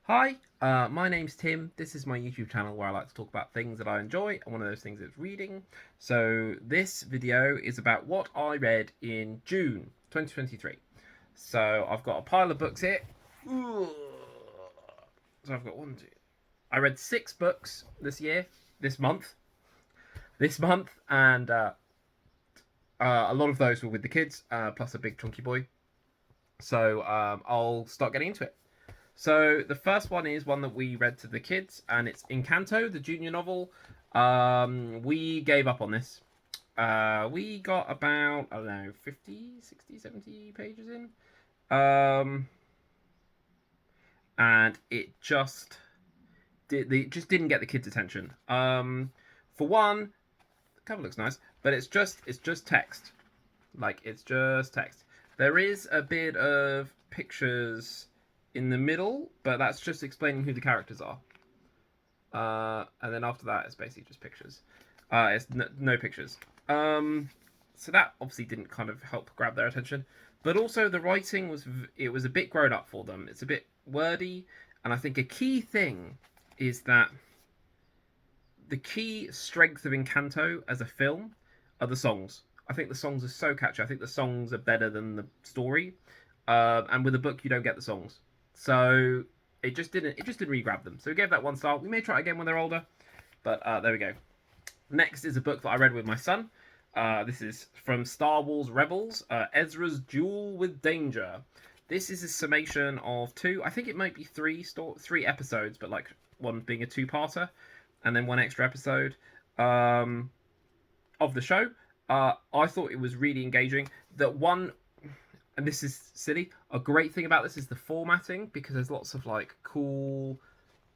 Hi, my name's Tim. This is my YouTube channel where I like to talk about things that I enjoy, and one of those things is reading. So, this video is about what I read in June 2023. So, I've got a pile of books here. So, I've got one, two. I read 6 books this year, this month, and a lot of those were with the kids, plus a big chunky boy. So, I'll start getting into it. So the first one is one that we read to the kids, and it's Encanto, the junior novel. We gave up on this. We got about, I don't know, 50, 60, 70 pages in. And it just didn't get the kids' attention. For one, the cover looks nice, but it's just text. Like, it's just text. There is a bit of pictures in the middle, but that's just explaining who the characters are. And then after that, it's basically just pictures. It's no pictures. So that obviously didn't kind of help grab their attention. But also the writing was a bit grown up for them. It's a bit wordy, and I think a key thing is that the key strength of Encanto as a film are the songs. I think the songs are so catchy. I think the songs are better than the story. And with a book, you don't get the songs, so it just didn't really grab them. So we gave that 1 star. We may try it again when they're older, but there we go. Next is a book that I read with my son. This is from Star Wars Rebels, Ezra's Duel with Danger. This is a summation of two. I think it might be three episodes, but like one being a two-parter, and then one extra episode of the show. I thought it was really engaging. That one, and this is silly, a great thing about this is the formatting, because there's lots of like cool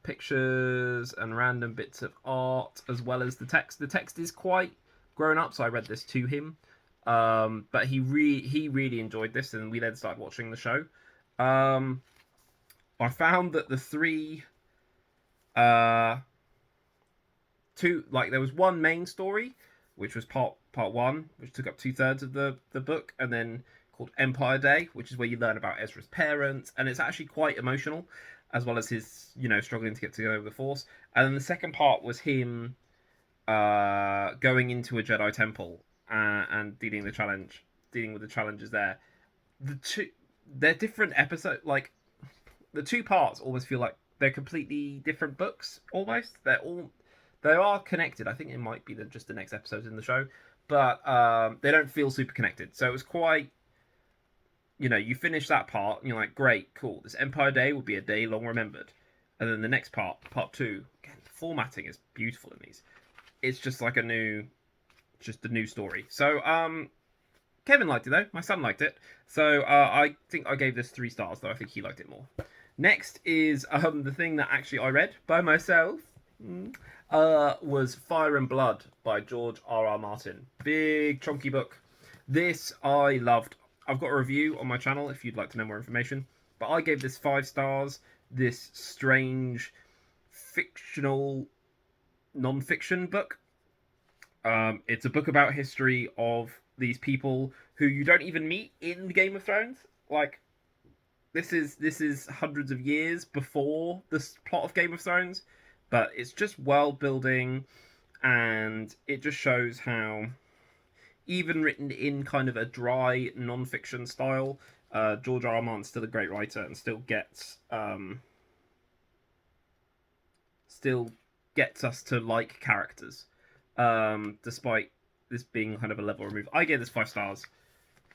pictures and random bits of art, as well as the text. The text is quite grown up, so I read this to him. But he really enjoyed this, and we then started watching the show. I found that the three uh two, like, there was one main story, which was part one, which took up 2/3 of the book, and then called Empire Day, which is where you learn about Ezra's parents, and it's actually quite emotional, as well as his, struggling to get together with the Force. And then the second part was him going into a Jedi temple, and dealing with the challenges there. The two, they're different episodes. Like, the two parts almost feel like they're completely different books. Almost, they are connected. I think it might be just the next episode in the show, but they don't feel super connected. So it was quite, you finish that part and you're like, great, cool. This Empire Day will be a day long remembered. And then the next part two, again, the formatting is beautiful in these. It's just like a new story. So Kevin liked it though. My son liked it. So I think I gave this 3 stars, though I think he liked it more. Next is the thing that actually I read by myself. Was Fire and Blood by George R.R. Martin. Big chunky book. This I loved. I've got a review on my channel if you'd like to know more information. But I gave this 5 stars. This strange fictional non-fiction book. It's a book about history of these people who you don't even meet in Game of Thrones. Like, this is hundreds of years before the plot of Game of Thrones, but it's just world building, and it just shows how, even written in kind of a dry non-fiction style, George R. R. Martin's still a great writer and still gets us to like characters, despite this being kind of a level removed. I gave this 5 stars.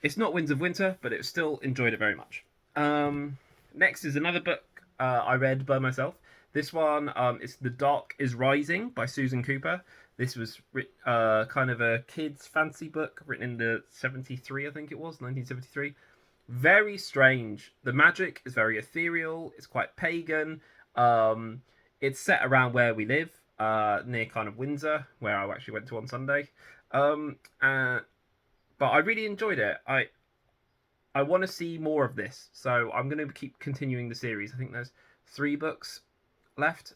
It's not Winds of Winter, but it still enjoyed it very much. Next is another book I read by myself. This one is The Dark is Rising by Susan Cooper. This was kind of a kid's fantasy book written in the 73, I think it was, 1973. Very strange. The magic is very ethereal. It's quite pagan. It's set around where we live, near kind of Windsor, where I actually went to on Sunday. But I really enjoyed it. I want to see more of this, so I'm going to keep continuing the series. I think there's 3 books left.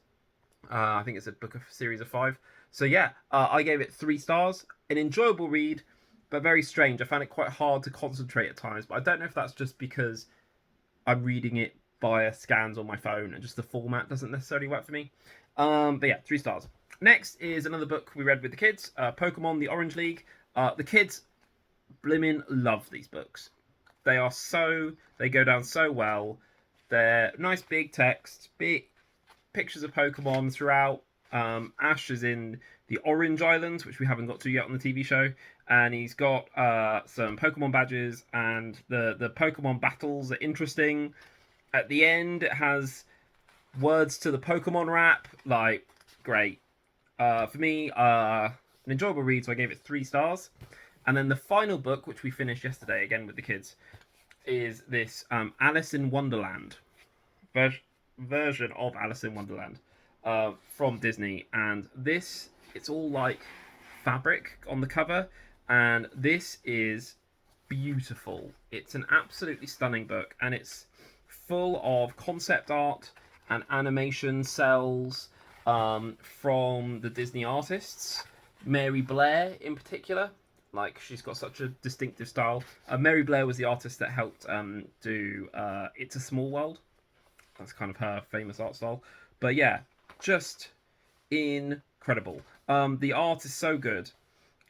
I think it's a book of series of 5. So yeah, I gave it 3 stars. An enjoyable read, but very strange. I found it quite hard to concentrate at times. But I don't know if that's just because I'm reading it via scans on my phone, and just the format doesn't necessarily work for me. But yeah, 3 stars. Next is another book we read with the kids, Pokemon: The Orange League. The kids blimmin' love these books. They go down so well. They're nice big text, big pictures of Pokemon throughout. Ash is in the Orange Islands, which we haven't got to yet on the TV show, and he's got some Pokemon badges, and the Pokemon battles are interesting. At the end, it has words to the Pokemon rap, like great. For me, an enjoyable read, so I gave it 3 stars. And then the final book, which we finished yesterday again with the kids, is this Alice in Wonderland version of Alice in Wonderland from Disney. And this, it's all like fabric on the cover, and this is beautiful. It's an absolutely stunning book, and it's full of concept art and animation cells from the Disney artists. Mary Blair in particular, like she's got such a distinctive style. Mary Blair was the artist that helped do It's a Small World. That's kind of her famous art style. But yeah, just incredible. The art is so good.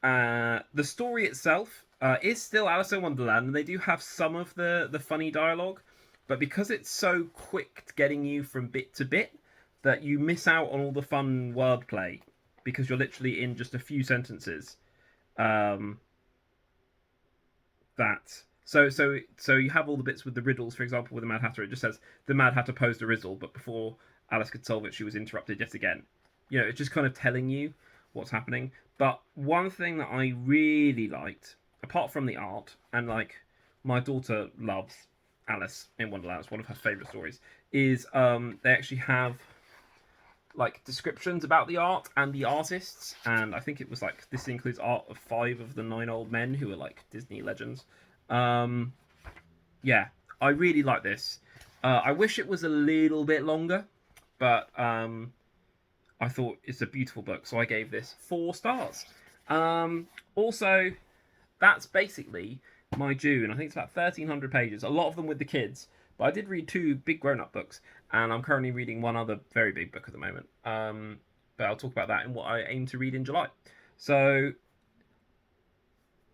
The story itself is still Alice in Wonderland, and they do have some of the funny dialogue, but because it's so quick getting you from bit to bit, that you miss out on all the fun wordplay because you're literally in just a few sentences. So you have all the bits with the riddles, for example, with the Mad Hatter. It just says the Mad Hatter posed a riddle, but before Alice could solve it, she was interrupted yet again. You know, it's just kind of telling you what's happening. But one thing that I really liked, apart from the art, and like my daughter loves Alice in Wonderland, it's one of her favourite stories, is they actually have like descriptions about the art and the artists, and I think it was like this includes art of 5 of the 9 old men who are like Disney legends. Yeah, I really like this. I wish it was a little bit longer, but I thought it's a beautiful book, so I gave this 4 stars. Also, that's basically my June. I think it's about 1,300 pages, a lot of them with the kids. But I did read 2 big grown-up books, and I'm currently reading one other very big book at the moment. But I'll talk about that in what I aim to read in July. So,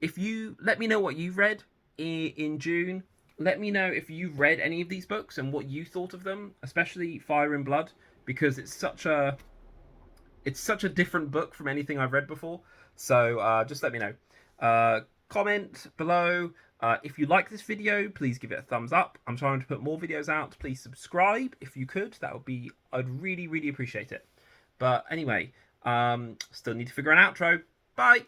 if you let me know what you've read in June, let me know if you've read any of these books and what you thought of them, especially Fire and Blood, because it's such a different book from anything I've read before. So just let me know. Comment below. If you like this video, please give it a thumbs up. I'm trying to put more videos out. Please subscribe if you could. I'd really, really appreciate it. But anyway, still need to figure an outro. Bye.